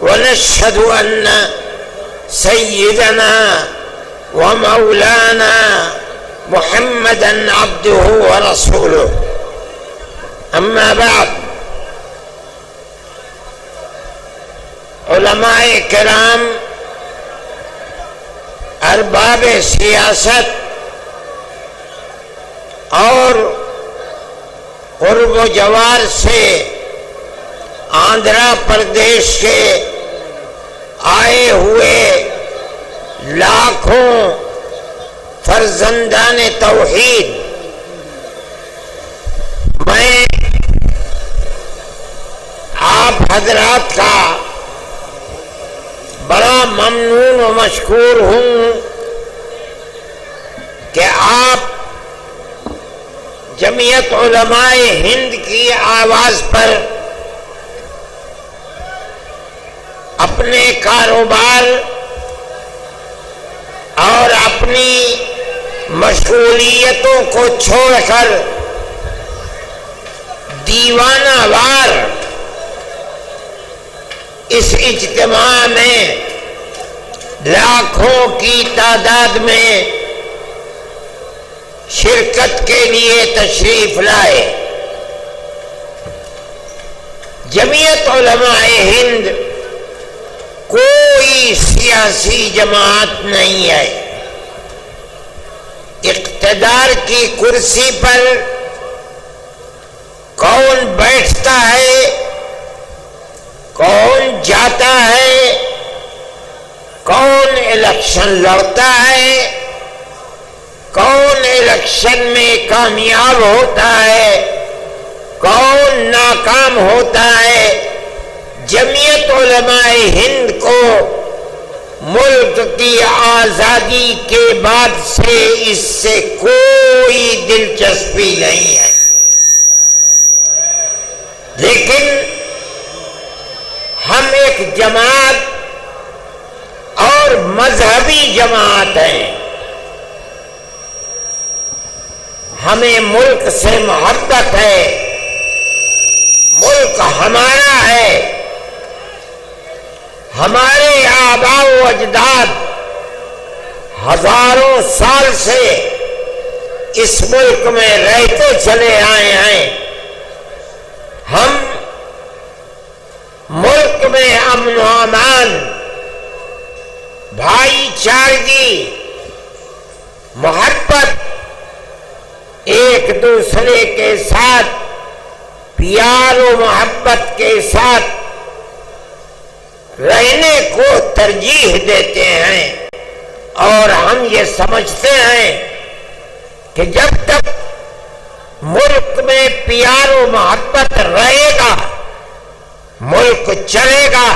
ونشهد أن سيدنا ومولانا محمدا عبده ورسوله. أما بعد، علماء کرام، ارباب سیاست اور قرب و جوار سے آندھرا پردیش کے آئے ہوئے لاکھوں فرزندان توحید، میں آپ حضرات کا بڑا ممنون و مشکور ہوں کہ آپ جمعیت علماء ہند کی آواز پر اپنے کاروبار اور اپنی مشغولیتوں کو چھوڑ کر دیوانہ وار اس اجتماع میں لاکھوں کی تعداد میں شرکت کے لیے تشریف لائے۔ جمعیت علماء ہند کوئی سیاسی جماعت نہیں ہے۔ اقتدار کی کرسی پر کون بیٹھتا ہے، کون جاتا ہے، کون الیکشن لڑتا ہے، کون الیکشن میں کامیاب ہوتا ہے، کون ناکام ہوتا ہے، جمعیت علماء ہند کو ملک کی آزادی کے بعد سے اس سے کوئی دلچسپی نہیں ہے۔ لیکن ہم ایک جماعت اور مذہبی جماعت ہیں۔ ہمیں ملک سے محبت ہے، ملک ہمارا ہے۔ ہمارے آباء و اجداد ہزاروں سال سے اس ملک میں رہتے چلے آئے ہیں۔ ہم ملک میں امن و امان، بھائی چارگی، محبت، ایک دوسرے کے ساتھ پیار و محبت کے ساتھ رہنے کو ترجیح دیتے ہیں، اور ہم یہ سمجھتے ہیں کہ جب تک ملک میں پیار و محبت رہے گا ملک چلے گا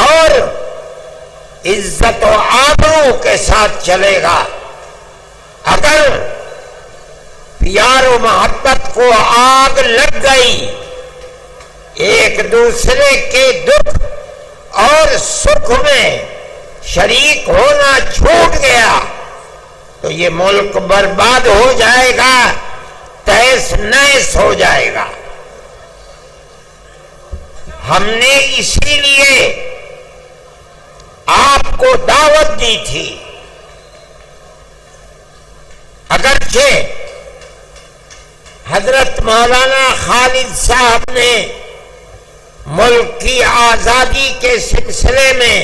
اور عزت و آبرو کے ساتھ چلے گا۔ اگر پیار و محبت کو آگ لگ گئی، ایک دوسرے کے دکھ اور سکھ میں شریک ہونا چھوٹ گیا، تو یہ ملک برباد ہو جائے گا، تہس نہس ہو جائے گا۔ ہم نے اسی لیے آپ کو دعوت دی تھی، اگرچہ حضرت مولانا خالد صاحب نے ملک کی آزادی کے سلسلے میں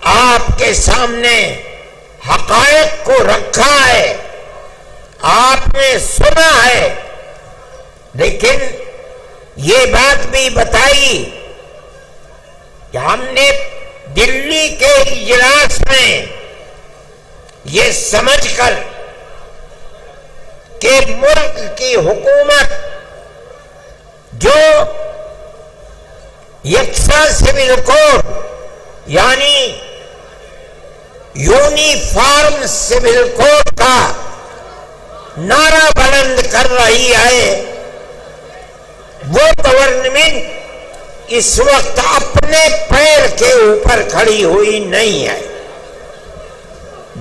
آپ کے سامنے حقائق کو رکھا ہے، آپ نے سنا ہے، لیکن یہ بات بھی بتائی کہ ہم نے دلی کے اجلاس میں یہ سمجھ کر کہ ملک کی حکومت جو یکساں سول کوڈ یعنی یونیفارم سول کوڈ کا نعرہ بلند کر رہی ہے، وہ گورنمنٹ اس وقت اپنے پیر کے اوپر کھڑی ہوئی نہیں ہے،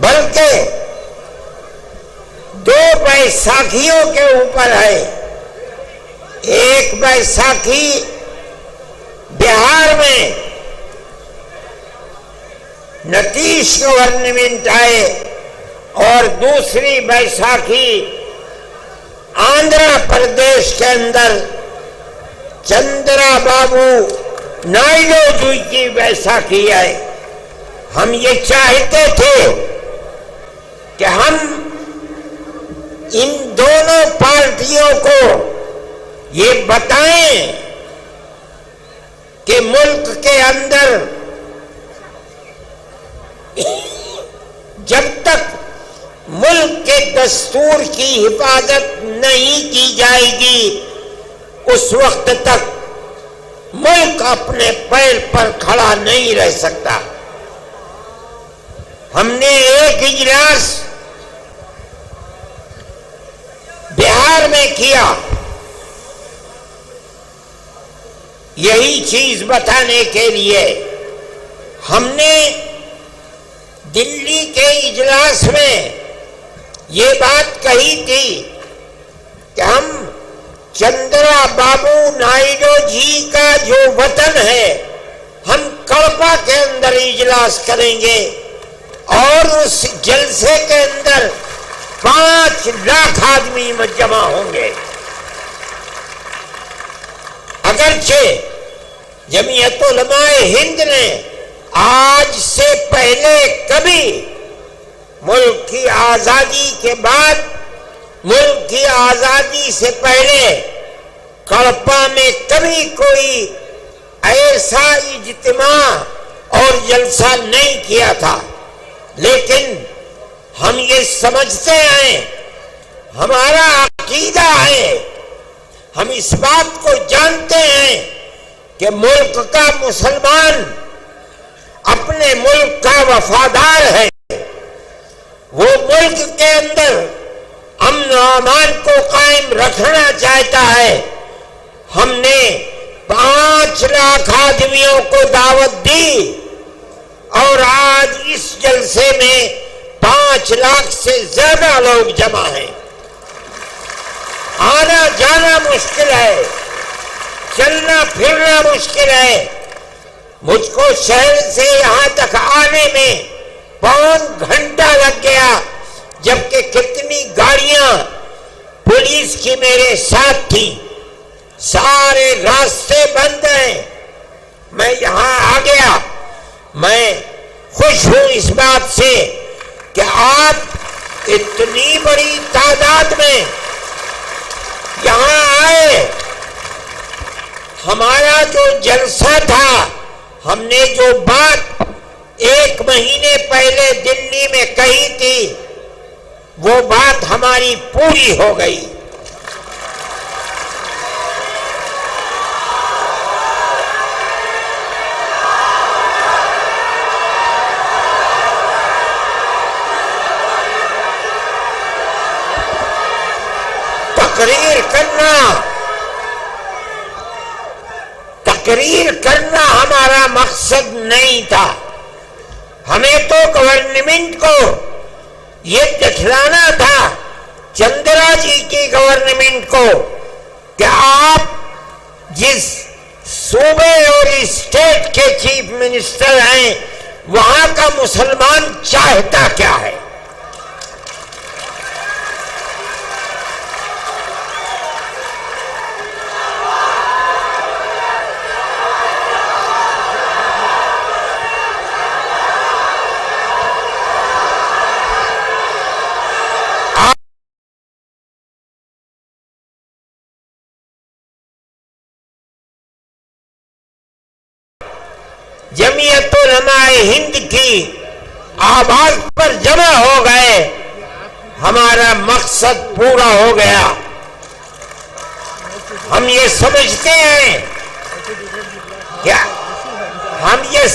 بلکہ دو بیساکھیوں کے اوپر ہے۔ ایک بیساکھی بہار میں نتیش گورنمنٹ آئے اور دوسری بیساکھی آندھرا پردیش کے اندر چندرا بابو نائیڈو جی کی بیساکھی آئے. ہم یہ چاہتے تھے کہ ہم ان دونوں پارٹیوں کو یہ بتائیں کہ ملک کے اندر جب تک ملک کے دستور کی حفاظت نہیں کی جائے گی اس وقت تک ملک اپنے پیر پر کھڑا نہیں رہ سکتا. ہم نے ایک اجلاس بہار میں کیا یہی چیز بتانے کے لیے. ہم نے دلی کے اجلاس میں یہ بات کہی تھی کہ ہم چندرا بابو نائیڈو جی کا جو وطن ہے ہم کڑپا کے اندر اجلاس کریں گے اور اس جلسے کے اندر 5 لاکھ آدمی جمع ہوں گے. اگرچہ جمعیت علماء ہند نے آج سے پہلے کبھی ملک کی آزادی کے بعد ملک کی آزادی سے پہلے کڑپا میں کبھی کوئی ایسا اجتماع اور جلسہ نہیں کیا تھا، لیکن ہم یہ سمجھتے ہیں، ہمارا عقیدہ ہے، ہم اس بات کو جانتے ہیں کہ ملک کا مسلمان اپنے ملک کا وفادار ہے، وہ ملک کے اندر امن و امان کو قائم رکھنا چاہتا ہے. ہم نے 5 لاکھ آدمیوں کو دعوت دی اور آج اس جلسے میں 5 لاکھ سے زیادہ لوگ جمع ہیں. آنا جانا مشکل ہے، چلنا پھرنا مشکل ہے. مجھ کو شہر سے یہاں تک آنے میں 5 گھنٹہ لگ گیا، جبکہ کتنی گاڑیاں پولیس کی میرے ساتھ تھی. سارے راستے بند ہیں. میں یہاں آ گیا. میں خوش ہوں اس بات سے کہ آپ اتنی بڑی تعداد میں یہاں آئے. ہمارا جو جلسہ تھا، ہم نے جو بات 1 مہینے پہلے دلی میں کہی تھی وہ بات ہماری پوری ہو گئی. تقریر کرنا ہمارا مقصد نہیں تھا. ہمیں تو گورنمنٹ کو یہ دکھلانا تھا، چندرا جی کی گورنمنٹ کو، کہ آپ جس صوبے اور اسٹیٹ کے چیف منسٹر ہیں وہاں کا مسلمان چاہتا کیا ہے. جمعیت علماء ہند کی آواز پر جمع ہو گئے. ہمارا مقصد پورا ہو گیا. ہم یہ سمجھتے ہیں کیا ہم یہ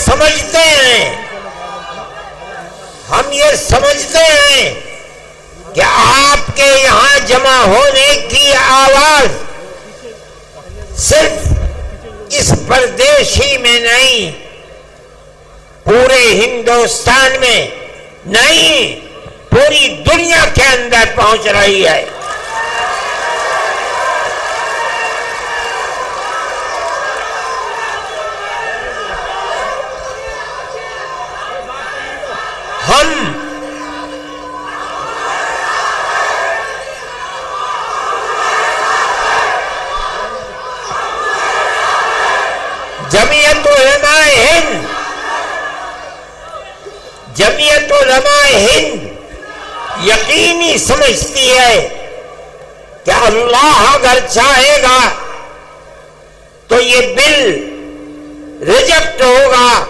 سمجھتے ہیں کہ آپ کے یہاں جمع ہونے کی آواز صرف اس پردیش ہی میں نہیں، پورے ہندوستان میں نہیں، پوری دنیا کے اندر پہنچ رہی ہے. یقینی سمجھتی ہے کہ اللہ اگر چاہے گا تو یہ بل ریجیکٹ ہوگا،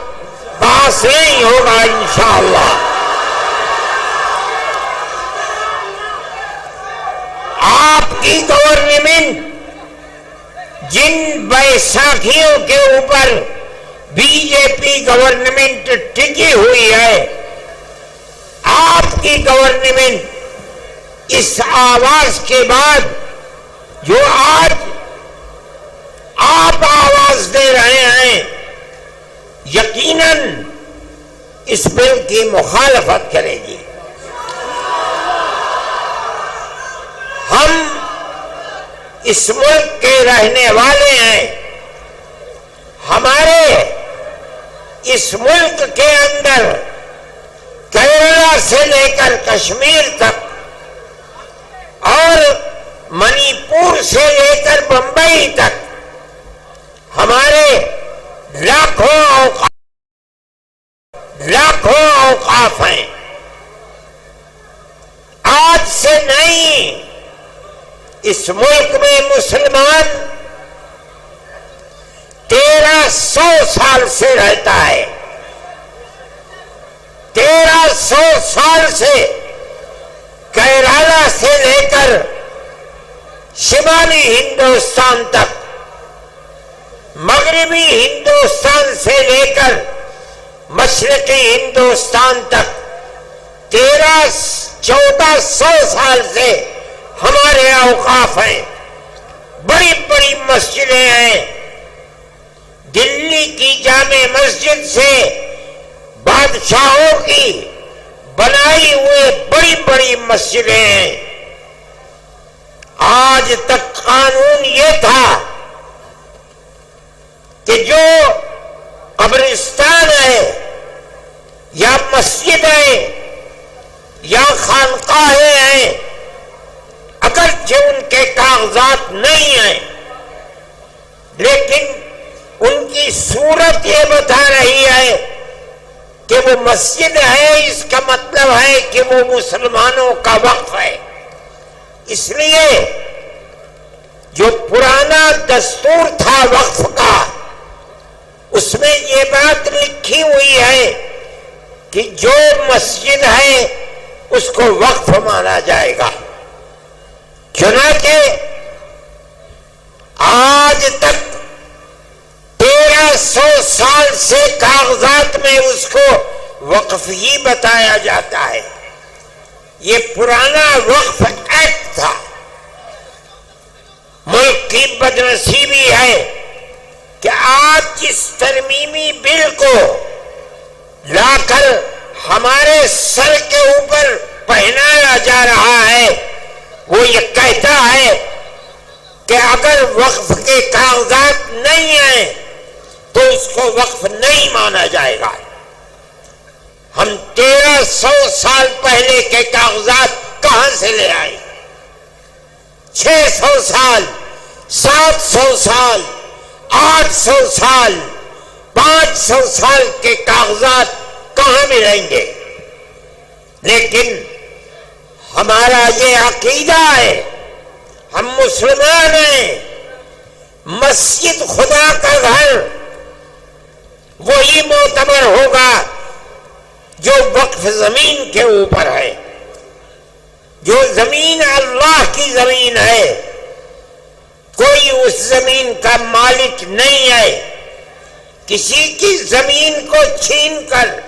پاس نہیں ہوگا انشاءاللہ۔ آپ کی گورنمنٹ جن بیساکھیوں کے اوپر بی جے پی گورنمنٹ ٹکی ہوئی ہے، آپ کی گورنمنٹ اس آواز کے بعد جو آج آپ آواز دے رہے ہیں، یقیناً اس بل کی مخالفت کرے گی۔ ہم اس ملک کے رہنے والے ہیں، ہمارے اس ملک کے اندر کیرلا سے لے کر کشمیر تک اور منی پور سے لے کر بمبئی تک ہمارے لاکھوں اوقاف ہیں۔ آج سے نہیں، اس ملک میں مسلمان 1300 سال سے رہتا ہے۔ 1300 سال سے کیرالہ سے لے کر شمالی ہندوستان تک، مغربی ہندوستان سے لے کر مشرقی ہندوستان تک 1400 سال سے ہمارے اوقاف ہیں۔ بڑی بڑی مسجدیں ہیں، دلی کی جامع مسجد سے بادشاہوں کی بنائی ہوئے بڑی بڑی مسجدیں ہیں۔ آج تک قانون یہ تھا کہ جو قبرستان ہے یا مسجد ہے یا خانقاہیں ہیں، اگرچہ ان کے کاغذات نہیں ہیں، لیکن ان کی صورت یہ بتا رہی ہے کہ وہ مسجد ہے، اس کا مطلب ہے کہ وہ مسلمانوں کا وقف ہے۔ اس لیے جو پرانا دستور تھا وقف کا، اس میں یہ بات لکھی ہوئی ہے کہ جو مسجد ہے اس کو وقف مانا جائے گا۔ چنانچہ آج تک 1300 سال سے کاغذات میں اس کو وقف ہی بتایا جاتا ہے۔ یہ پرانا وقف ایکٹ تھا۔ ملک کی بدنصیبی ہے کہ آج جس ترمیمی بل کو لا کر ہمارے سر کے اوپر پہنایا جا رہا ہے، وہ یہ کہتا ہے کہ اگر وقف کے کاغذات نہیں ہیں تو اس کو وقف نہیں مانا جائے گا۔ ہم 1300 سال پہلے کے کاغذات کہاں سے لے آئے؟ 600 سال، 700 سال، 800 سال، 500 سال کے کاغذات کہاں ملیں گے؟ لیکن ہمارا یہ عقیدہ ہے، ہم مسلمان ہیں، مسجد خدا کا گھر وہی معتبر ہوگا جو وقف زمین کے اوپر ہے۔ جو زمین اللہ کی زمین ہے، کوئی اس زمین کا مالک نہیں ہے۔ کسی کی زمین کو چھین کر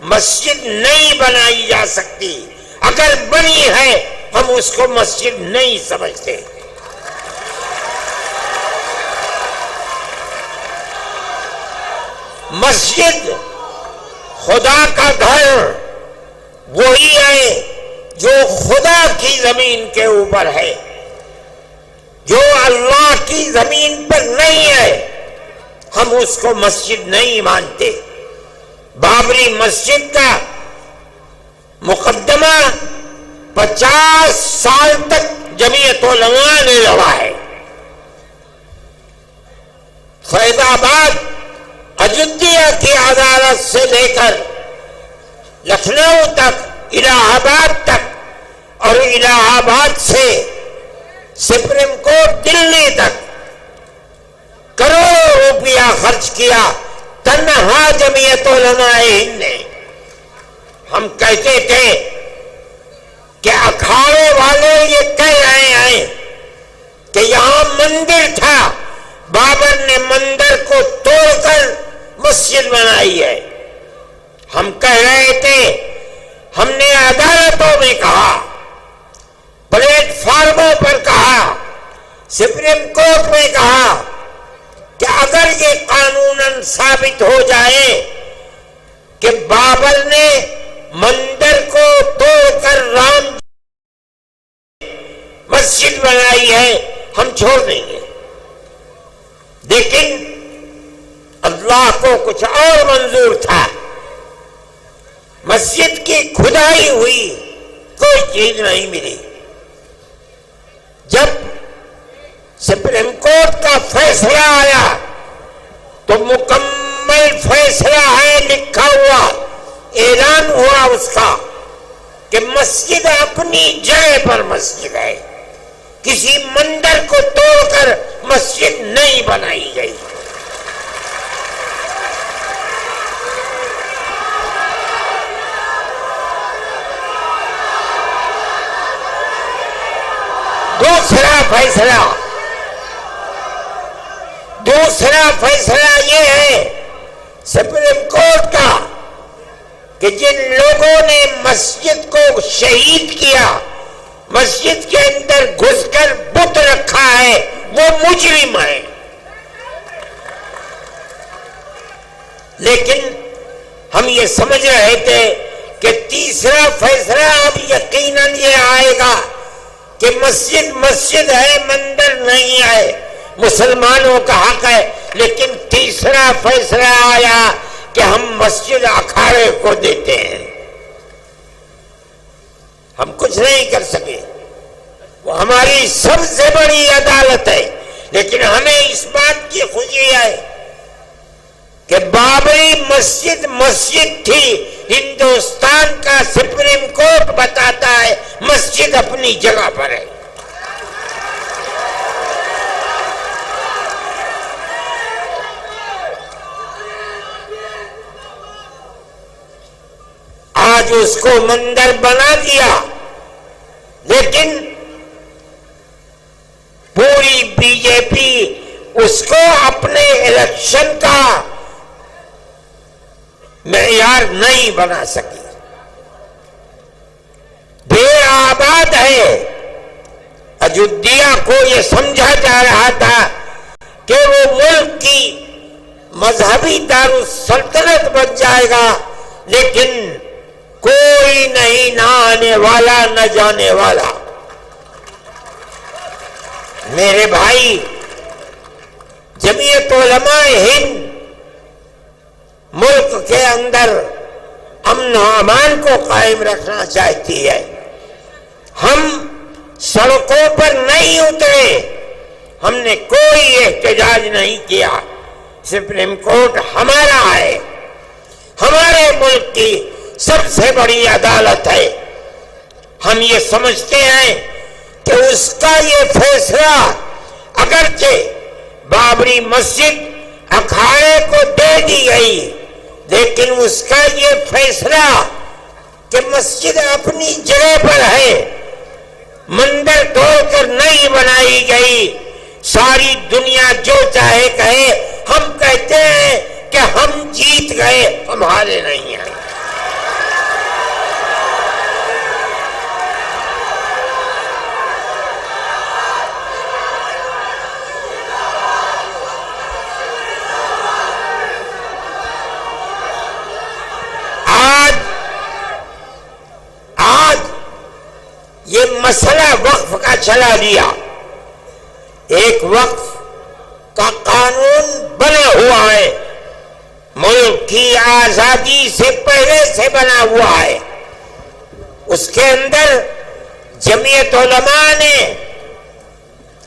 مسجد نہیں بنائی جا سکتی، اگر بنی ہے ہم اس کو مسجد نہیں سمجھتے۔ مسجد خدا کا گھر وہی ہے جو خدا کی زمین کے اوپر ہے۔ جو اللہ کی زمین پر نہیں ہے ہم اس کو مسجد نہیں مانتے۔ بابری مسجد کا مقدمہ 50 سال تک جمعیت علماء نے لڑا ہے۔ فیض آباد اجودھیا کی عدالت سے لے کر لکھنؤ تک، الہ آباد تک اور الہ آباد سے سپریم کورٹ دلی تک کروڑوں روپیہ خرچ کیا تنہا جمعیت علماء ہند نے. ہم کہتے تھے کہ اکھاڑے والے یہ کہہ رہے ہیں کہ یہاں مندر تھا، بابر نے مندر کو توڑ کر مسجد بنائی ہے. ہم کہہ رہے تھے، ہم نے عدالتوں میں کہا، پلیٹ فارموں پر کہا، سپریم کورٹ میں کہا کہ اگر یہ قانوناً ثابت ہو جائے کہ بابر نے مندر کو توڑ کر رام مسجد بنائی ہے، ہم چھوڑ دیں گے. لیکن اللہ کو کچھ اور منظور تھا. مسجد کی کھدائی ہوئی کوئی چیز نہیں ملی. جب سپریم کورٹ کا فیصلہ آیا تو مکمل فیصلہ ہے، لکھا ہوا، اعلان ہوا اس کا کہ مسجد اپنی جگہ پر مسجد ہے، کسی مندر کو توڑ کر مسجد نہیں بنائی گئی. دوسرا فیصلہ یہ ہے سپریم کورٹ کا کہ جن لوگوں نے مسجد کو شہید کیا، مسجد کے اندر گھس کر بت رکھا ہے، وہ مجرم ہے. لیکن ہم یہ سمجھ رہے تھے کہ تیسرا فیصلہ اب یقیناً یہ آئے گا کہ مسجد مسجد ہے، مندر نہیں ہے، مسلمانوں کا حق ہے. لیکن تیسرا فیصلہ آیا کہ ہم مسجد اکھاڑے کو دیتے ہیں. ہم کچھ نہیں کر سکے، وہ ہماری سب سے بڑی عدالت ہے. لیکن ہمیں اس بات کی خوشی ہے کہ بابری مسجد مسجد تھی. ہندوستان کا سپریم کورٹ بتاتا ہے مسجد اپنی جگہ پر ہے. آج اس کو مندر بنا دیا، لیکن پوری بی جے پی اس کو اپنے الیکشن کا معیار نہیں بنا سکی. بے آباد ہے. اجودھیا کو یہ سمجھا جا رہا تھا کہ وہ ملک کی مذہبی دارالسلطنت بن جائے گا، لیکن کوئی نہیں، نہ آنے والا نہ جانے والا. میرے بھائی، جمعیت علماء ہند ملک کے اندر امن و امان کو قائم رکھنا چاہتی ہے. ہم سڑکوں پر نہیں اترے، ہم نے کوئی احتجاج نہیں کیا. سپریم کورٹ ہمارا ہے، ہمارے ملک کی سب سے بڑی عدالت ہے. ہم یہ سمجھتے ہیں کہ اس کا یہ فیصلہ اگرچہ بابری مسجد اکھاڑے کو دے دی گئی، لیکن اس کا یہ فیصلہ کہ مسجد اپنی جگہ پر ہے، مندر توڑ کر نہیں بنائی گئی. ساری دنیا جو چاہے کہے، ہم کہتے ہیں کہ ہم جیت گئے، ہم ہارے نہیں ہیں. یہ مسئلہ وقف کا چلا دیا. ایک وقف کا قانون بنا ہوا ہے، ملک کی آزادی سے پہلے سے بنا ہوا ہے. اس کے اندر جمعیت علماء نے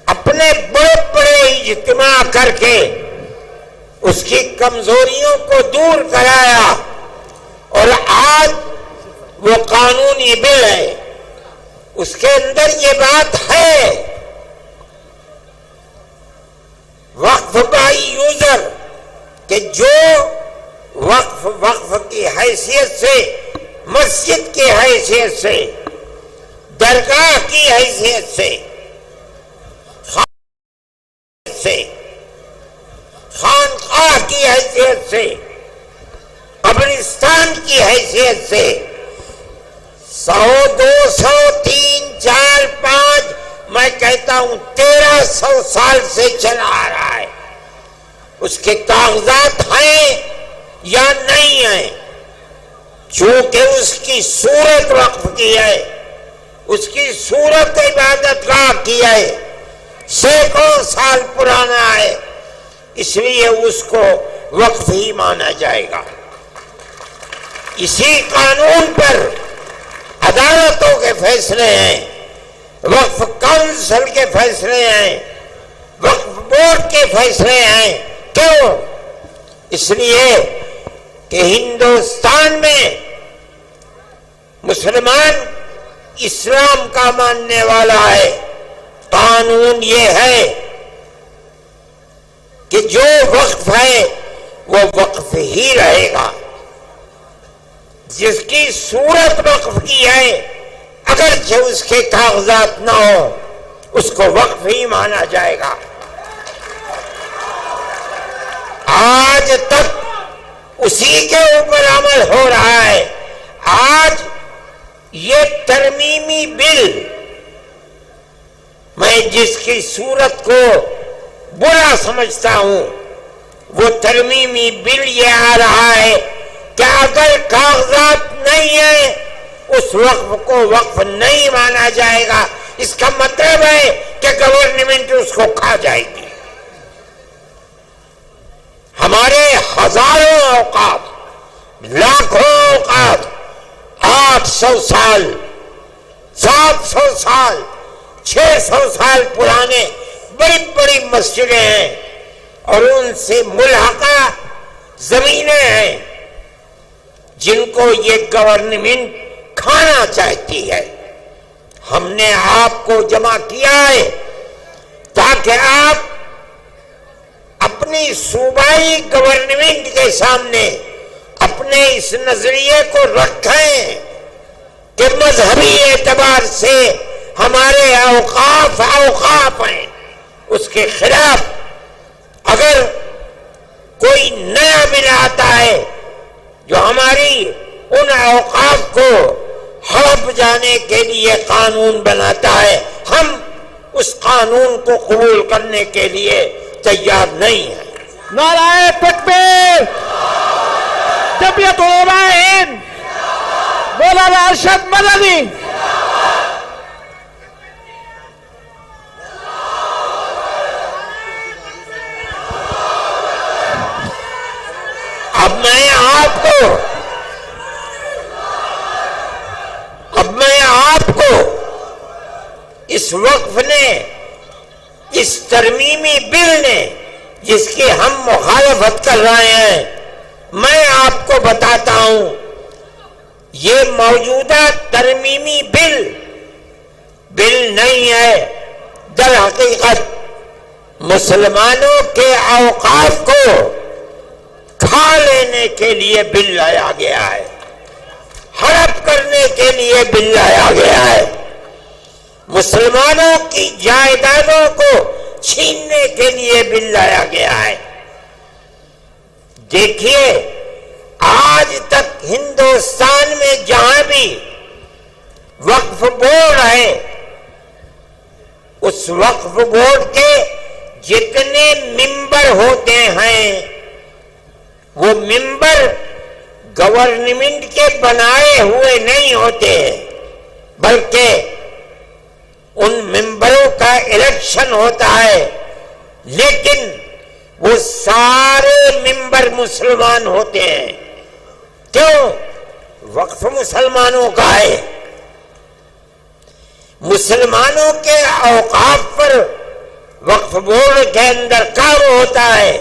اپنے بڑے بڑے اجتماع کر کے اس کی کمزوریوں کو دور کرایا، اور آج وہ قانونی بل ہے. اس کے اندر یہ بات ہے وقف بائی یوزر کہ جو وقف کی حیثیت سے، مسجد کی حیثیت سے، درگاہ کی حیثیت سے، خانقاہ کی حیثیت سے، قبرستان کی حیثیت سے 100، 200، 3، 4، 5، میں کہتا ہوں 1300 سال سے چلا آ رہا ہے. اس کے کاغذات ہیں یا نہیں ہیں؟ چونکہ اس کی صورت وقف کی ہے، اس کی صورت عبادت گاہ کی ہے، سینکڑوں سال پرانا ہے، اس لیے اس کو وقف ہی مانا جائے گا. اسی قانون پر عدالتوں کے فیصلے ہیں، وقف کونسل کے فیصلے ہیں، وقف بورڈ کے فیصلے ہیں. کیوں؟ اس لیے کہ ہندوستان میں مسلمان اسلام کا ماننے والا ہے. قانون یہ ہے کہ جو وقف ہے وہ وقف ہی رہے گا. جس کی صورت وقف کی ہے اگرچہ اس کے کاغذات نہ ہو، اس کو وقف ہی مانا جائے گا. آج تک اسی کے اوپر عمل ہو رہا ہے. آج یہ ترمیمی بل، میں جس کی صورت کو برا سمجھتا ہوں، وہ ترمیمی بل یہ آ رہا ہے کہ اگر کاغذات نہیں ہیں اس وقف کو وقف نہیں مانا جائے گا. اس کا مطلب ہے کہ گورنمنٹ اس کو کھا جائے گی. ہمارے ہزاروں اوقاف، لاکھوں اوقاف 800 سال، 700 سال، 600 سال پرانے بڑی بڑی مسجدیں ہیں اور ان سے ملحقہ زمینیں ہیں جن کو یہ گورنمنٹ کھانا چاہتی ہے. ہم نے آپ کو جمع کیا ہے تاکہ آپ اپنی صوبائی گورنمنٹ کے سامنے اپنے اس نظریے کو رکھیں کہ مذہبی اعتبار سے ہمارے اوقاف ہیں. اس کے خلاف اگر کوئی نیا بل آتا ہے جو ہماری ان اوقاف کو ہڑپ جانے کے لیے قانون بناتا ہے، ہم اس قانون کو قبول کرنے کے لیے تیار نہیں ہیں. نعرہ تکبیر، جمعیت علماء ہند، مولانا ارشد مدنی. اب میں آپ کو اس وقف نے، اس ترمیمی بل نے جس کی ہم مخالفت کر رہے ہیں، میں آپ کو بتاتا ہوں یہ موجودہ ترمیمی بل نہیں ہے. در حقیقت مسلمانوں کے اوقاف کو کھا لینے کے لیے بل لایا گیا ہے، ہڑپ کرنے کے لیے بل لایا گیا ہے، مسلمانوں کی جائیدادوں کو چھیننے کے لیے بل لایا گیا ہے. دیکھیے آج تک ہندوستان میں جہاں بھی وقف بورڈ ہے، اس وقف بورڈ کے جتنے ممبر ہوتے ہیں وہ ممبر گورنمنٹ کے بنائے ہوئے نہیں ہوتے، بلکہ ان ممبروں کا الیکشن ہوتا ہے. لیکن وہ سارے ممبر مسلمان ہوتے ہیں. کیوں؟ وقف مسلمانوں کا ہے. مسلمانوں کے اوقاف پر وقف بورڈ کے اندر کام ہوتا ہے.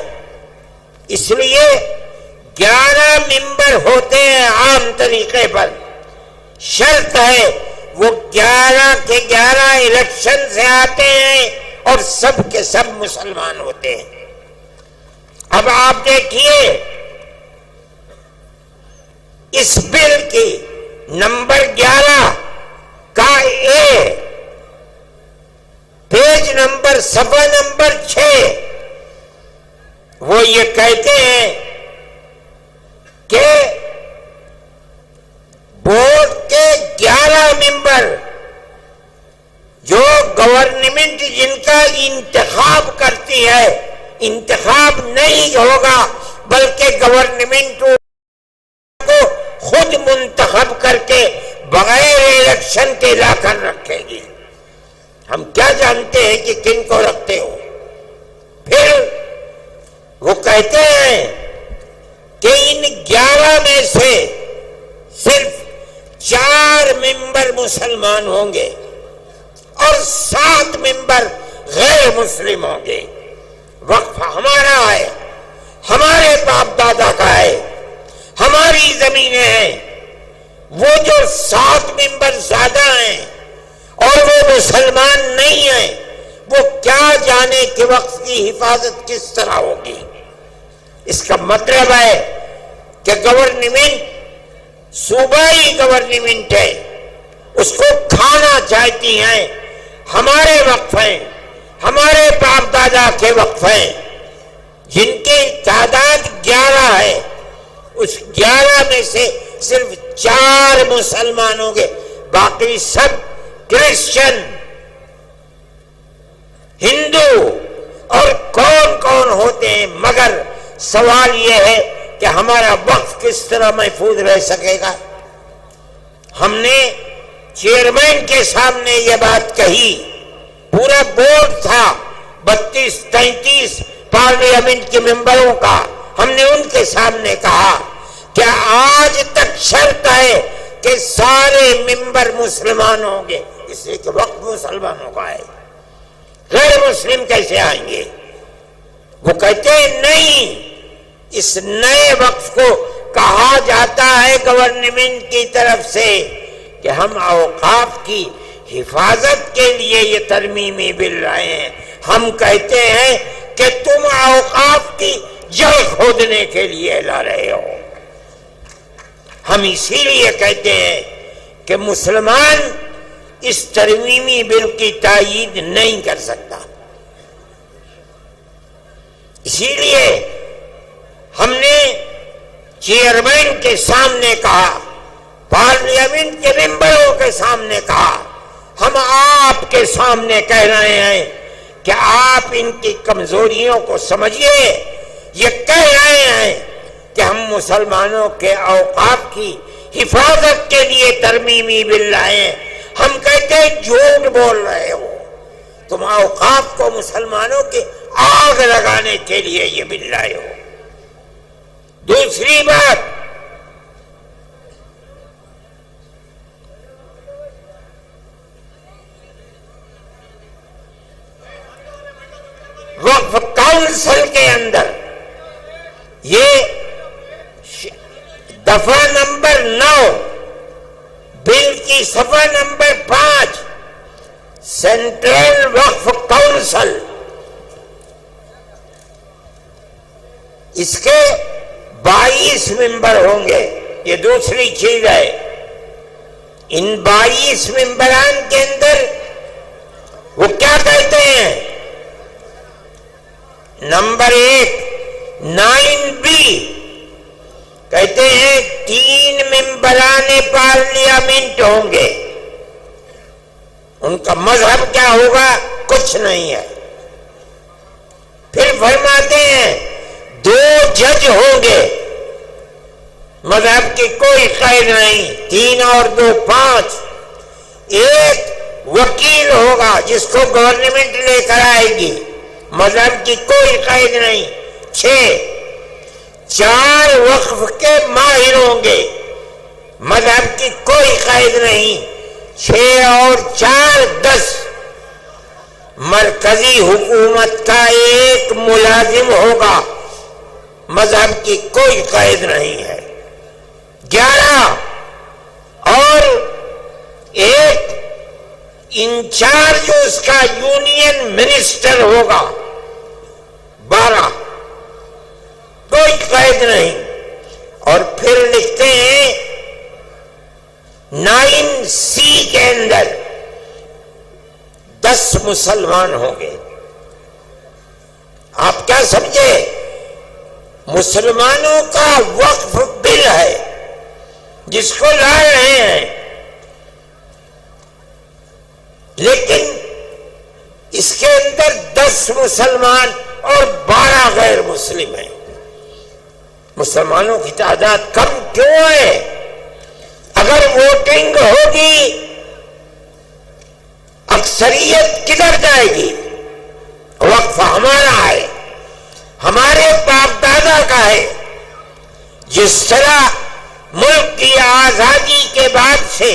اس لیے 11 ممبر ہوتے ہیں عام طریقے پر. شرط ہے وہ 11 کے 11 الیکشن سے آتے ہیں اور سب کے سب مسلمان ہوتے ہیں۔ اب آپ دیکھیے اس بل کی نمبر 11 کا اے، پیج نمبر صفحہ نمبر 6، وہ یہ کہتے ہیں کہ بورڈ کے 11 ممبر جو گورنمنٹ جن کا انتخاب کرتی ہے، انتخاب نہیں ہوگا بلکہ گورنمنٹ کو خود منتخب کر کے بغیر الیکشن کے لا کر رکھے گی۔ ہم کیا جانتے ہیں کہ کن کو رکھتے ہو؟ پھر وہ کہتے ہیں کہ ان 11 میں سے صرف 4 ممبر مسلمان ہوں گے اور 7 ممبر غیر مسلم ہوں گے۔ وقف ہمارا ہے، ہمارے باپ دادا کا ہے، ہماری زمینیں ہیں۔ وہ جو 7 ممبر زیادہ ہیں اور وہ مسلمان نہیں ہیں، وہ کیا جانے کہ وقف کی حفاظت کس طرح ہوگی۔ اس کا مطلب ہے کہ گورنمنٹ صوبائی گورنمنٹ ہے، اس کو کھانا چاہتی ہیں۔ ہمارے وقف ہیں، ہمارے باپ دادا کے وقف ہیں جن کی تعداد 11 ہے، اس 11 میں سے صرف 4 مسلمان ہوں گے، باقی سب کرسچن، ہندو اور کون کون ہوتے ہیں۔ مگر سوال یہ ہے کہ ہمارا وقف کس طرح محفوظ رہ سکے گا؟ ہم نے چیئرمین کے سامنے یہ بات کہی، پورا بورڈ تھا 32-33 پارلیمنٹ کے ممبروں کا، ہم نے ان کے سامنے کہا کہ آج تک شرط ہے کہ سارے ممبر مسلمان ہوں گے، اس لیے کہ وقت مسلمانوں کا ہے، غیر مسلم کیسے آئیں گے؟ وہ کہتے ہیں نہیں، اس نئے وقف کو کہا جاتا ہے گورنمنٹ کی طرف سے کہ ہم اوقاف کی حفاظت کے لیے یہ ترمیمی بل لائے ہیں۔ ہم کہتے ہیں کہ تم اوقاف کی جڑ کھودنے کے لیے لا رہے ہو۔ ہم اسی لیے کہتے ہیں کہ مسلمان اس ترمیمی بل کی تائید نہیں کر سکتا۔ اسی لیے ہم نے چیئرمین کے سامنے کہا، پارلیمنٹ کے ممبروں کے سامنے کہا، ہم آپ کے سامنے کہہ رہے ہیں کہ آپ ان کی کمزوریوں کو سمجھیے۔ یہ کہہ رہے ہیں کہ ہم مسلمانوں کے اوقاف کی حفاظت کے لیے ترمیمی بل لائے ہیں۔ ہم کہتے ہیں جھوٹ بول رہے ہو، تم اوقاف کو مسلمانوں کی آگ لگانے کے لیے یہ بل لائے ہو۔ دوسری بات، وقف کونسل کے اندر یہ دفعہ نمبر 9 بل کی صفحہ نمبر 5، سینٹرل وقف کونسل، اس کے 22 ممبر ہوں گے۔ یہ دوسری چیز ہے، ان 22 ممبران کے اندر وہ کیا کہتے ہیں؟ نمبر 1 9B کہتے ہیں 3 ممبران پارلیمنٹ ہوں گے۔ ان کا مذہب کیا ہوگا؟ کچھ نہیں ہے۔ پھر فرماتے ہیں 2 جج ہوں گے، مذہب کی کوئی قید نہیں، 3 اور 2 5۔ 1 وکیل ہوگا جس کو گورنمنٹ لے کر آئے گی، مذہب کی کوئی قید نہیں۔ 6 4 وقف کے ماہر ہوں گے، مذہب کی کوئی قید نہیں۔ 6 اور 4 10 مرکزی حکومت کا 1 ملازم ہوگا، مذہب کی کوئی قید نہیں ہے۔ 11 اور ایک انچارج اس کا یونین منسٹر ہوگا، 12، کوئی قید نہیں۔ اور پھر لکھتے ہیں 9C کے اندر 10 مسلمان ہوں گے۔ آپ کیا سمجھے؟ مسلمانوں کا وقف بل ہے جس کو لا رہے ہیں، لیکن اس کے اندر 10 مسلمان اور 12 غیر مسلم ہیں۔ مسلمانوں کی تعداد کم کیوں ہے؟ اگر ووٹنگ ہوگی اکثریت کدھر جائے گی؟ وقف ہمارا ہے، ہمارے باپ دادا کا ہے۔ جس طرح ملک کی آزادی کے بعد سے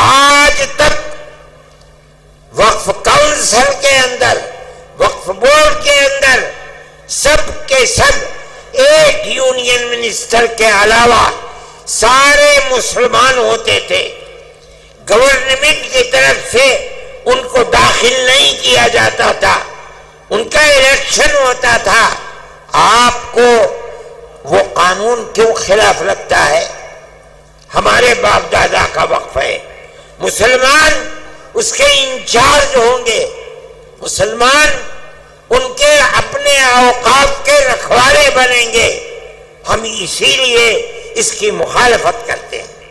آج تک وقف کونسل کے اندر، وقف بورڈ کے اندر سب کے سب ایک یونین منسٹر کے علاوہ سارے مسلمان ہوتے تھے۔ گورنمنٹ کی طرف سے ان کو داخل نہیں کیا جاتا تھا، ان کا الیکشن ہوتا تھا۔ آپ کو وہ قانون کیوں خلاف لگتا ہے؟ ہمارے باپ دادا کا وقف ہے، مسلمان اس کے انچارج ہوں گے، مسلمان ان کے اپنے اوقاف کے رکھوالے بنیں گے۔ ہم اسی لیے اس کی مخالفت کرتے ہیں۔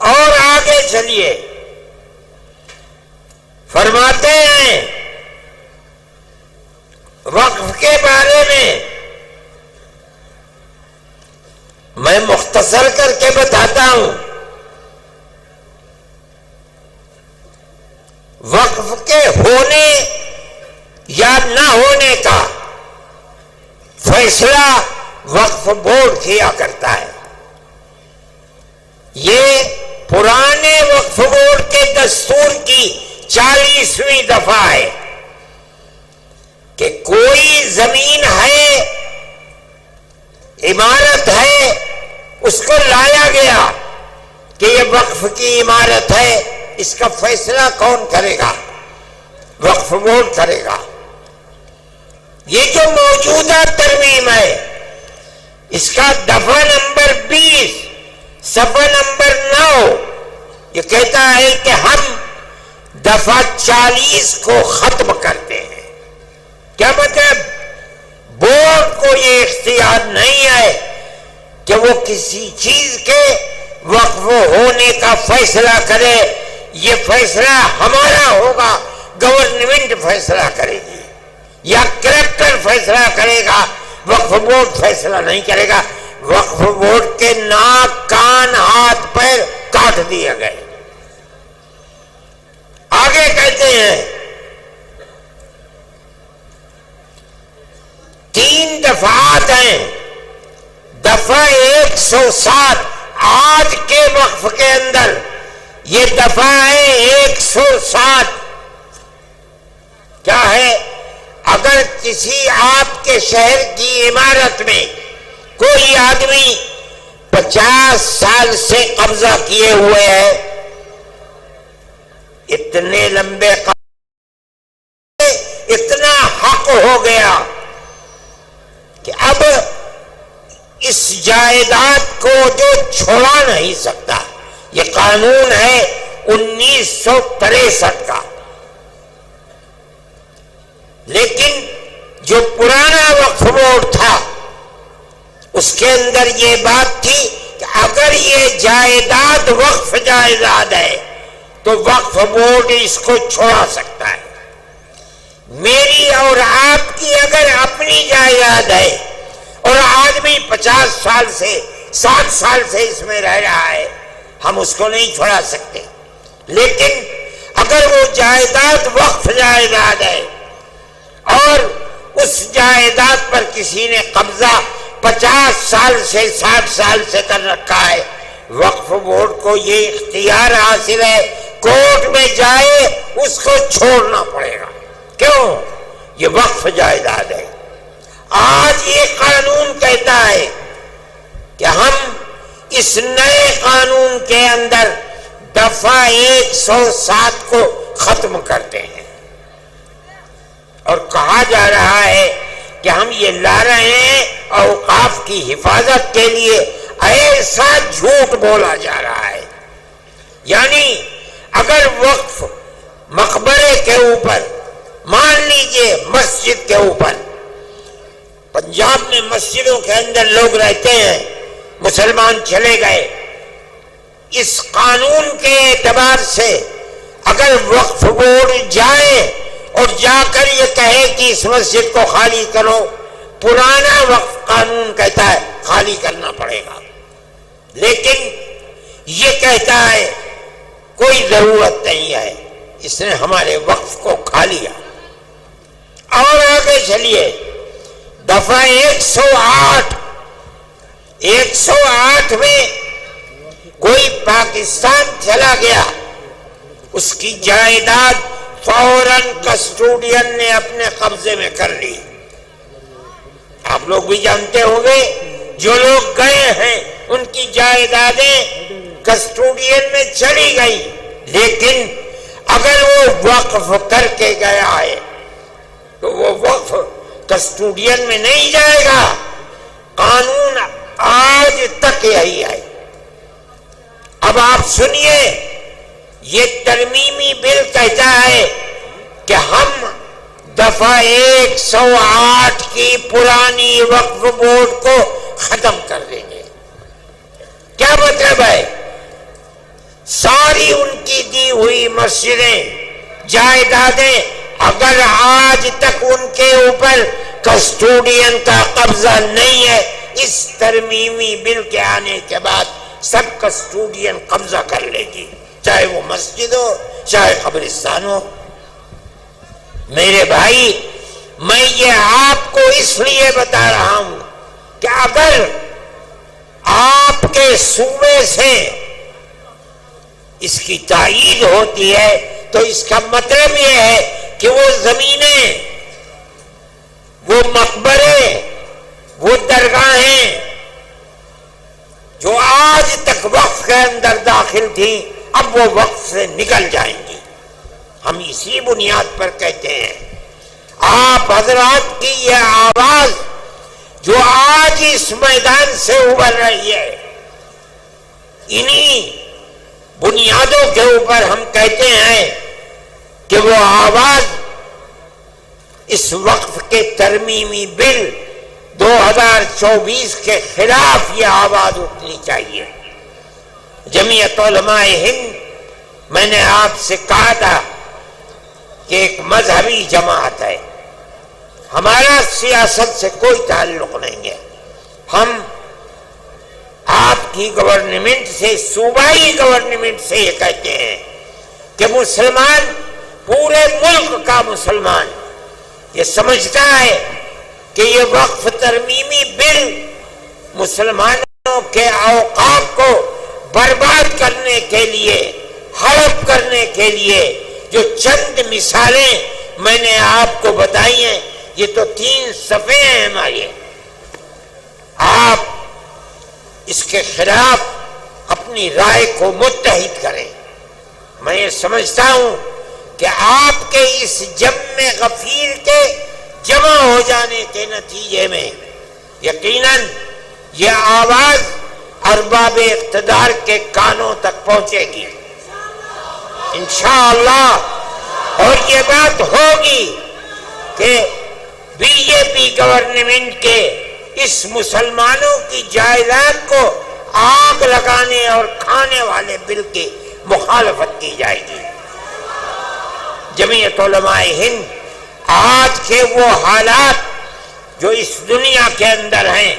اور آگے چلیے، فرماتے ہیں وقف کے بارے میں مختصر کر کے بتاتا ہوں۔ وقف کے ہونے یا نہ ہونے کا فیصلہ وقف بورڈ کیا کرتا ہے۔ یہ پرانے وقف بورڈ کے دستور کی 40ویں دفعہ ہے کہ کوئی زمین ہے، عمارت ہے، اس کو لایا گیا کہ یہ وقف کی عمارت ہے، اس کا فیصلہ کون کرے گا؟ وقف بورڈ کرے گا۔ یہ جو موجودہ ترمیم ہے، اس کا دفعہ نمبر 20 صفحہ نمبر 9 یہ کہتا ہے کہ ہم دفعہ 40 کو ختم کرتے ہیں۔ کیا مطلب؟ بورڈ کو یہ اختیار نہیں ہے کہ وہ کسی چیز کے وقف ہونے کا فیصلہ کرے۔ یہ فیصلہ ہمارا ہوگا، گورنمنٹ فیصلہ کرے گی یا کلکٹر فیصلہ کرے گا، وقف بورڈ فیصلہ نہیں کرے گا۔ وقف بورڈ کے ناک، کان، ہاتھ، پیر کاٹ دیے گئے۔ آگے کہتے ہیں 3 دفعات ہیں۔ دفعہ 107 آج کے وقف کے اندر یہ دفعہ ہے 107۔ کیا ہے؟ اگر کسی آپ کے شہر کی عمارت میں کوئی آدمی 50 سال سے قبضہ کیے ہوئے ہے، اتنے لمبے قبضے، اتنا حق ہو گیا کہ اب اس جائیداد کو جو چھوڑا نہیں سکتا۔ یہ قانون ہے 1963 کا۔ لیکن جو پرانا وقف بورڈ تھا اس کے اندر یہ بات تھی کہ اگر یہ جائیداد وقف جائیداد ہے تو وقف بورڈ اس کو چھوڑا سکتا ہے۔ میری اور آپ کی اگر اپنی جائیداد ہے اور آدمی 50 سال سے 60 سال سے اس میں رہ رہا ہے، ہم اس کو نہیں چھوڑا سکتے۔ لیکن اگر وہ جائیداد وقف جائیداد ہے اور اس جائیداد پر کسی نے قبضہ 50 سال سے 60 سال سے کر رکھا ہے، وقف بورڈ کو یہ اختیار حاصل ہے، کورٹ میں جائے اس کو چھوڑنا پڑے گا۔ کیوں؟ یہ وقف جائیداد ہے۔ آج یہ قانون کہتا ہے کہ ہم اس نئے قانون کے اندر دفعہ 107 کو ختم کرتے ہیں اور کہا جا رہا ہے کہ ہم یہ لا رہے ہیں اوقاف کی حفاظت کے لیے. ایسا جھوٹ بولا جا رہا ہے. یعنی اگر وقف مقبرے کے اوپر، مان لیجئے مسجد کے اوپر، پنجاب میں مسجدوں کے اندر لوگ رہتے ہیں، مسلمان چلے گئے، اس قانون کے اعتبار سے اگر وقف بورڈ جائے اور جا کر یہ کہے کہ اس مسجد کو خالی کرو، پرانا وقف قانون کہتا ہے خالی کرنا پڑے گا، لیکن یہ کہتا ہے کوئی ضرورت نہیں ہے، اس نے ہمارے وقف کو کھا لیا. اور آگے چلیے، دفعہ 108 میں کوئی پاکستان چلا گیا، اس کی جائیداد فوراً کسٹوڈین نے اپنے قبضے میں کر لی. آپ لوگ بھی جانتے ہوں گے، جو لوگ گئے ہیں ان کی جائیدادیں کسٹوڈین میں چلی گئی. لیکن اگر وہ وقف کر کے گیا ہے تو وہ وقف کسٹوڈین میں نہیں جائے گا. قانون آج تک یہی ہے. اب آپ سنیے، یہ ترمیمی بل کہتا ہے کہ ہم دفعہ 108 کی پرانی وقف بورڈ کو ختم کر دیں گے. کیا مطلب ہے؟ ساری ان کی دی ہوئی مسجدیں، جائیدادیں، اگر آج تک ان کے اوپر کسٹوڈین کا قبضہ نہیں ہے، اس ترمیمی بل کے آنے کے بعد سب کسٹوڈین قبضہ کر لے گی، چاہے وہ مسجد ہو چاہے قبرستان ہو. میرے بھائی، میں یہ آپ کو اس لیے بتا رہا ہوں کہ اگر آپ کے صوبے سے اس کی تائید ہوتی ہے تو اس کا مطلب یہ ہے کہ وہ زمینیں، وہ مقبرے، وہ درگاہیں جو آج تک وقف کے اندر داخل تھیں، اب وہ وقف سے نکل جائیں گی. ہم اسی بنیاد پر کہتے ہیں آپ حضرات کی یہ آواز جو آج اس میدان سے ابھر رہی ہے، انہی بنیادوں کے اوپر ہم کہتے ہیں کہ وہ آواز اس وقف کے ترمیمی بل 2024 کے خلاف یہ آواز اٹھنی چاہیے. جمعیت علماء ہند، میں نے آپ سے کہا تھا کہ ایک مذہبی جماعت ہے، ہمارا سیاست سے کوئی تعلق نہیں ہے. ہم آپ کی گورنمنٹ سے، صوبائی گورنمنٹ سے یہ کہتے ہیں کہ مسلمان، پورے ملک کا مسلمان یہ سمجھتا ہے کہ یہ وقف ترمیمی بل مسلمانوں کے اوقاف کو برباد کرنے کے لیے، ہڑپ کرنے کے لیے، جو چند مثالیں میں نے آپ کو بتائی ہیں، یہ تو 3 صفحے ہیں ہمارے. آپ اس کے خلاف اپنی رائے کو متحد کریں. میں یہ سمجھتا ہوں کہ آپ کے اس جم غفیر کے جمع ہو جانے کے نتیجے میں یقیناً یہ آواز ارباب اقتدار کے کانوں تک پہنچے گی انشاءاللہ. اور یہ بات ہوگی کہ بی جے پی گورنمنٹ کے اس مسلمانوں کی جائیداد کو آگ لگانے اور کھانے والے بل کی مخالفت کی جائے گی. جمعیت علماء ہند آج کے وہ حالات جو اس دنیا کے اندر ہیں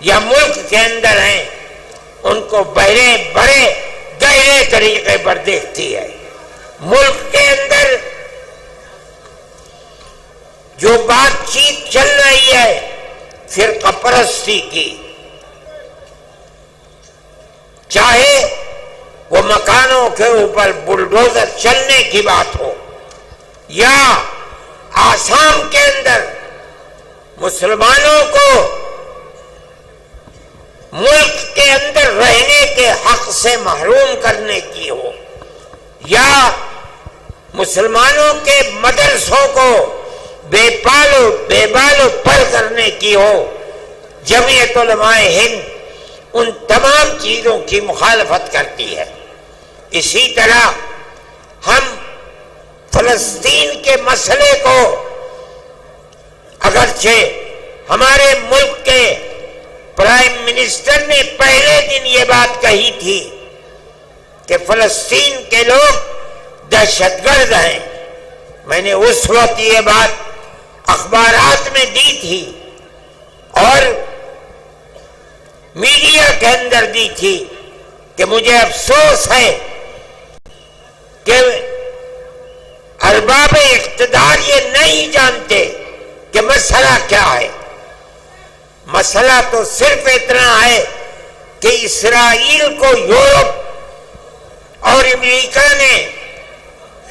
یا ملک کے اندر ہیں، ان کو بڑے گہرے طریقے پر دیکھتی ہے. ملک کے اندر جو بات چیت چل رہی ہے فرقہ پرستی کی، چاہے وہ مکانوں کے اوپر بلڈوزر چلنے کی بات ہو، یا آسام کے اندر مسلمانوں کو ملک کے اندر رہنے کے حق سے محروم کرنے کی ہو، یا مسلمانوں کے مدرسوں کو بے بال و پر کرنے کی ہو، جمعیت علماء ہند ان تمام چیزوں کی مخالفت کرتی ہے۔ اسی طرح ہم فلسطین کے مسئلے کو، اگرچہ ہمارے ملک کے پرائم منسٹر نے پہلے دن یہ بات کہی تھی کہ فلسطین کے لوگ دہشت گرد ہیں، میں نے اس وقت یہ بات اخبارات میں دی تھی اور میڈیا کے اندر دی تھی کہ مجھے افسوس ہے کہ ارباب اقتدار یہ نہیں جانتے کہ مسئلہ کیا ہے۔ مسئلہ تو صرف اتنا ہے کہ اسرائیل کو یورپ اور امریکہ نے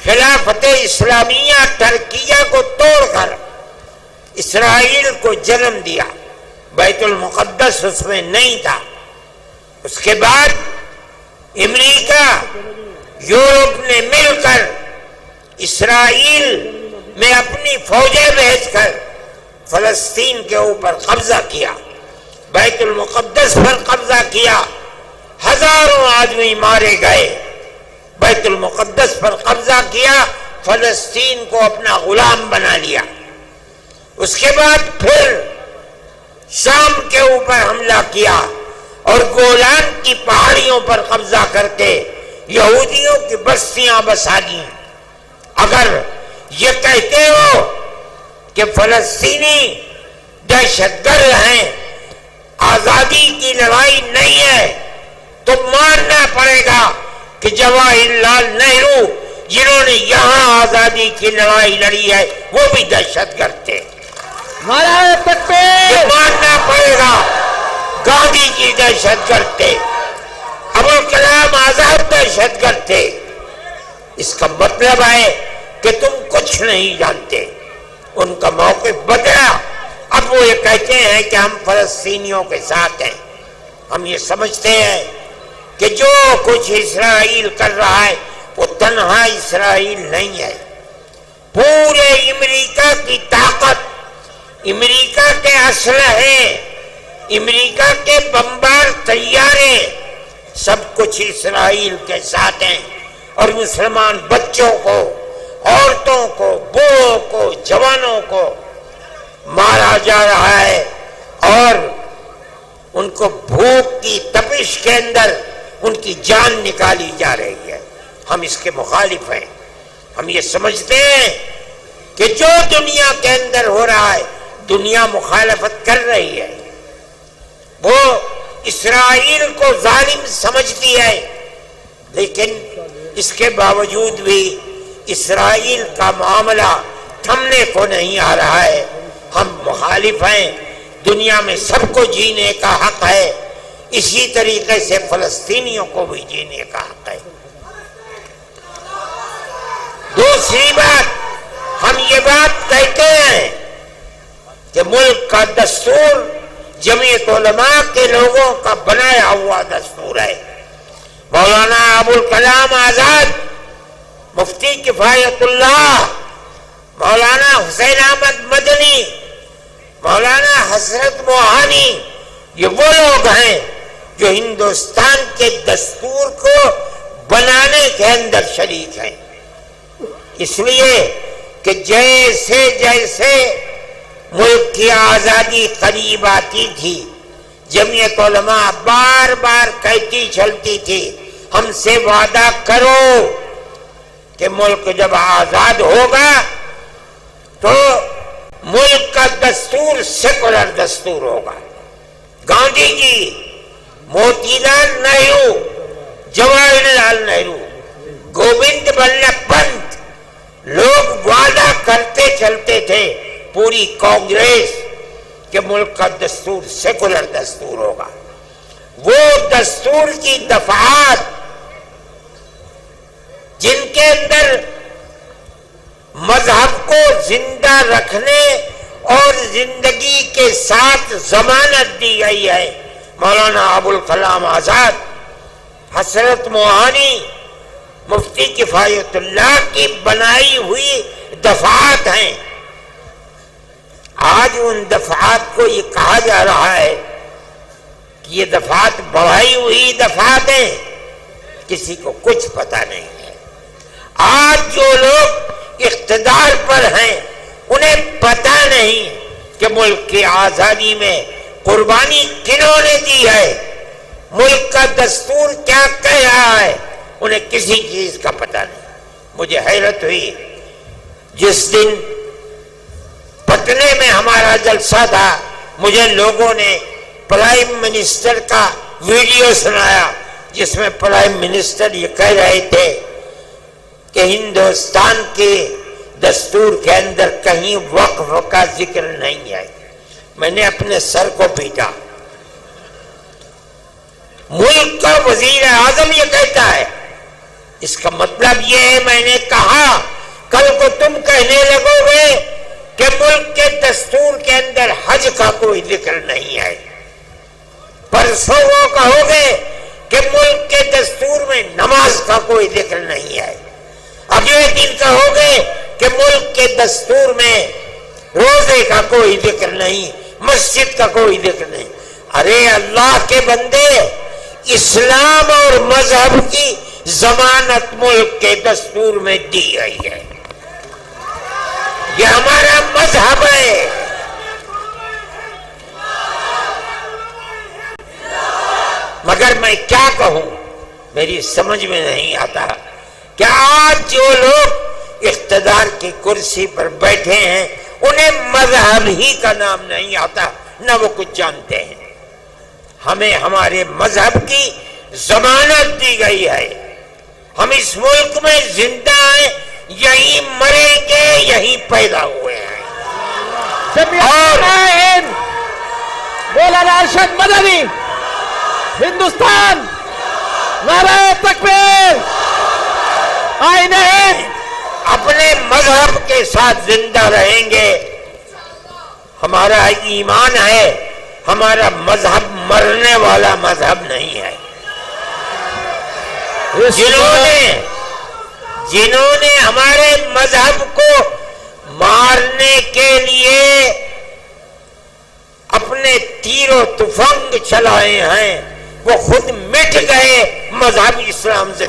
خلافت اسلامیہ ترکیہ کو توڑ کر اسرائیل کو جنم دیا، بیت المقدس اس میں نہیں تھا۔ اس کے بعد امریکہ یورپ نے مل کر اسرائیل میں اپنی فوجیں بھیج کر فلسطین کے اوپر قبضہ کیا، بیت المقدس پر قبضہ کیا، ہزاروں آدمی مارے گئے، بیت المقدس پر قبضہ کیا، فلسطین کو اپنا غلام بنا لیا۔ اس کے بعد پھر شام کے اوپر حملہ کیا اور گولان کی پہاڑیوں پر قبضہ کر کے یہودیوں کی بستیاں بسا دیں۔ اگر یہ کہتے ہو کہ فلسطینی دہشت گرد ہیں، آزادی کی لڑائی نہیں ہے، تو ماننا پڑے گا کہ جواہر لال نہرو جنہوں نے یہاں آزادی کی لڑائی لڑی ہے وہ بھی دہشت گرد تھے۔ نعرہ تکبیر! ماننا پڑے گا گاندھی جی دہشت گرد تھے، ابوالکلام آزاد دہشت گرد تھے۔ اس کا مطلب ہے کہ تم کچھ نہیں جانتے۔ ان کا موقف بدلا، اب وہ یہ کہتے ہیں کہ ہم فلسطینیوں کے ساتھ ہیں۔ ہم یہ سمجھتے ہیں کہ جو کچھ اسرائیل کر رہا ہے وہ تنہا اسرائیل نہیں ہے، پورے امریکہ کی طاقت، امریکہ کے اسلحے، امریکہ کے بمبار طیارے، سب کچھ اسرائیل کے ساتھ ہیں، اور مسلمان بچوں کو، عورتوں کو، بوڑھوں کو، جوانوں کو مارا جا رہا ہے، اور ان کو بھوک کی تپش کے اندر ان کی جان نکالی جا رہی ہے۔ ہم اس کے مخالف ہیں۔ ہم یہ سمجھتے ہیں کہ جو دنیا کے اندر ہو رہا ہے دنیا مخالفت کر رہی ہے، وہ اسرائیل کو ظالم سمجھتی ہے، لیکن اس کے باوجود بھی اسرائیل کا معاملہ تھمنے کو نہیں آ رہا ہے۔ ہم مخالف ہیں، دنیا میں سب کو جینے کا حق ہے، اسی طریقے سے فلسطینیوں کو بھی جینے کا حق ہے۔ دوسری بات، ہم یہ بات کہتے ہیں کہ ملک کا دستور جمعیت علماء کے لوگوں کا بنایا ہوا دستور ہے۔ مولانا ابوالکلام آزاد، مفتی کفایت اللہ، مولانا حسین احمد مدنی، مولانا حسرت موہانی، یہ وہ لوگ ہیں جو ہندوستان کے دستور کو بنانے کے اندر شریک ہیں۔ اس لیے کہ جیسے جیسے ملک کی آزادی قریب آتی تھی، جمعیت علماء بار بار کہتی چلتی تھی ہم سے وعدہ کرو کہ ملک جب آزاد ہوگا تو ملک کا دستور سیکولر دستور ہوگا۔ گاندھی جی، موتی لال نہرو، جواہر لال نہرو، گووند بلبھ پنت، لوگ وعدہ کرتے چلتے تھے، پوری کانگریس، کہ ملک کا دستور سیکولر دستور ہوگا۔ وہ دستور کی دفعات جن کے اندر مذہب کو زندہ رکھنے اور زندگی کے ساتھ ضمانت دی گئی ہے، مولانا ابوالکلام آزاد، حسرت موہانی، مفتی کفایت اللہ کی بنائی ہوئی دفعات ہیں. آج ان دفعات کو یہ کہا جا رہا ہے کہ یہ دفعات بڑھائی ہوئی دفعات ہیں. کسی کو کچھ پتہ نہیں ہے. آج جو لوگ اقتدار پر ہیں انہیں پتہ نہیں کہ ملک کی آزادی میں قربانی کنہوں نے دی ہے, ملک کا دستور کیا کہہ رہا ہے, انہیں کسی چیز کا پتہ نہیں. مجھے حیرت ہوئی جس دن پٹنے میں ہمارا جلسہ تھا, مجھے لوگوں نے پرائم منسٹر کا ویڈیو سنایا جس میں پرائم منسٹر یہ کہہ رہے تھے کہ ہندوستان کے دستور کے اندر کہیں وقف کا ذکر نہیں ہے. میں نے اپنے سر کو پیٹا. ملک کا وزیر اعظم یہ کہتا ہے, اس کا مطلب یہ ہے, میں نے کہا کل کو تم کہنے لگو گے کہ ملک کے دستور کے اندر حج کا کوئی ذکر نہیں ہے, پرسوں وہ کہو گے کہ ملک کے دستور میں نماز کا کوئی ذکر نہیں ہے, اگلے دن کہو گے کہ ملک کے دستور میں روزے کا کوئی ذکر نہیں, مسجد کا کوئی ذکر نہیں. ارے اللہ کے بندے, اسلام اور مذہب کی ضمانت ملک کے دستور میں دی گئی ہے. یہ ہمارا مذہب ہے. مگر میں کیا کہوں, میری سمجھ میں نہیں آتا کہ آج جو لوگ اقتدار کی کرسی پر بیٹھے ہیں انہیں مذہب ہی کا نام نہیں آتا, نہ وہ کچھ جانتے ہیں. ہمیں ہمارے مذہب کی ضمانت دی گئی ہے. ہم اس ملک میں زندہ ہیں, یہیں مریں گے, یہیں پیدا ہوئے ہیں. اور مولانا ارشد مدنی, ہندوستان, نعرہ تکبیر, آئین ہند. اپنے مذہب کے ساتھ زندہ رہیں گے. ہمارا ایمان ہے, ہمارا مذہب مرنے والا مذہب نہیں ہے. جنہوں نے ہمارے مذہب کو مارنے کے لیے اپنے تیر و تفنگ چلائے ہیں وہ خود مٹ گئے مذہب اسلام سے.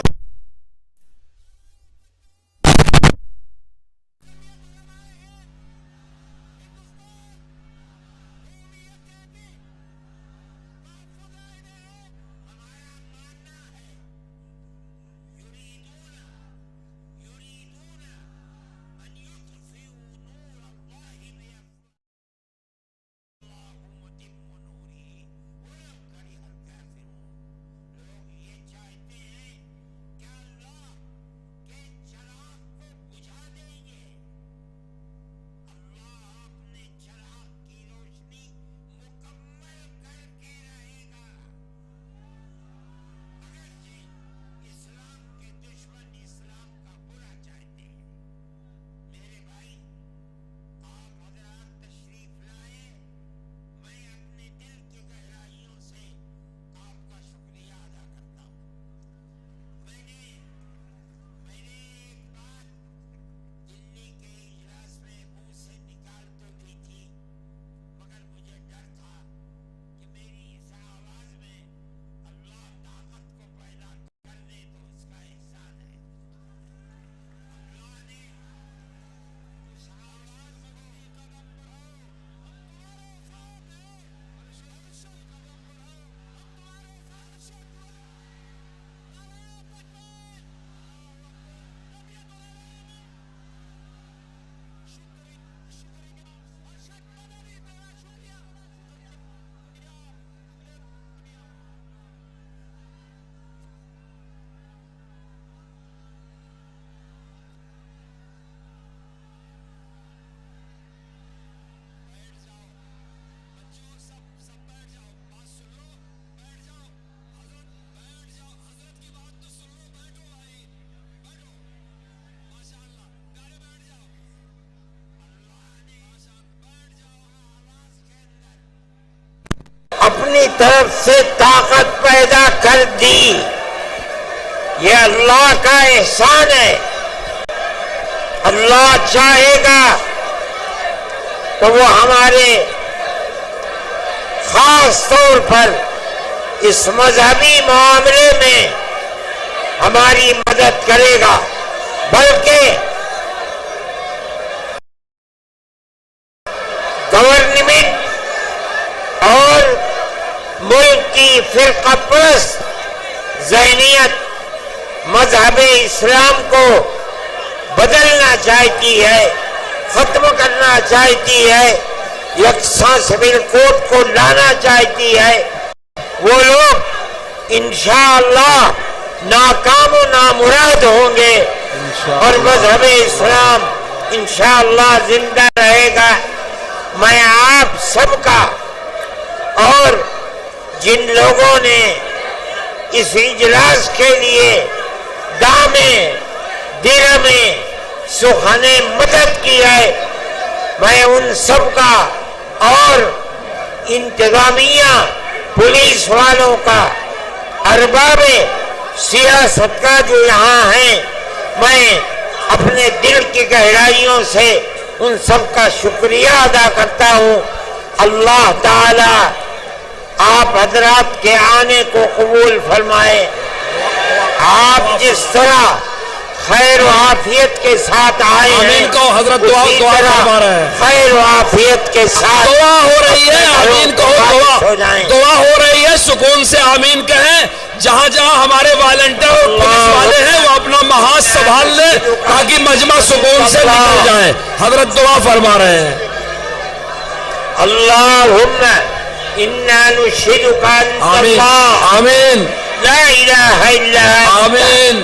اپنی طرف سے طاقت پیدا کر دی. یہ اللہ کا احسان ہے. اللہ چاہے گا تو وہ ہمارے خاص طور پر اس مذہبی معاملے میں ہماری مدد کرے گا. بلکہ گورنمنٹ اور ملک کی فرقہ پرست ذہنیت مذہب اسلام کو بدلنا چاہتی ہے، ختم کرنا چاہتی ہے، یکساں سول کوڈ کو لانا چاہتی ہے. وہ لوگ انشاءاللہ ناکام و نامراد ہوں گے اور مذہب اسلام انشاءاللہ زندہ رہے گا. میں آپ سب کا اور جن لوگوں نے اس اجلاس کے لیے دامیں درہمیں سخنیں مدد کی ہے، میں ان سب کا اور انتظامیہ پولیس والوں کا ارباب سیاست کا جو یہاں ہیں، میں اپنے دل کی گہرائیوں سے ان سب کا شکریہ ادا کرتا ہوں. اللہ تعالی آپ حضرات کے آنے کو قبول فرمائے. آپ جس طرح خیر و عافیت کے ساتھ آئے ہیں، آمین کہو حضرت. دعا فرما رہے ہیں. خیر و عافیت کے ساتھ دعا ہو رہی ہے. آمین کہو. دعا ہو رہی ہے. سکون سے آمین کہیں. جہاں جہاں ہمارے والنٹر اور پولیس والے ہیں وہ اپنا محاذ سنبھال لیں تاکہ مجمع سکون سے نکل جائے. حضرت دعا فرما رہے ہیں. اللہم انا نشہدک انت آمین اللہ آمین لا الہ الا انت آمین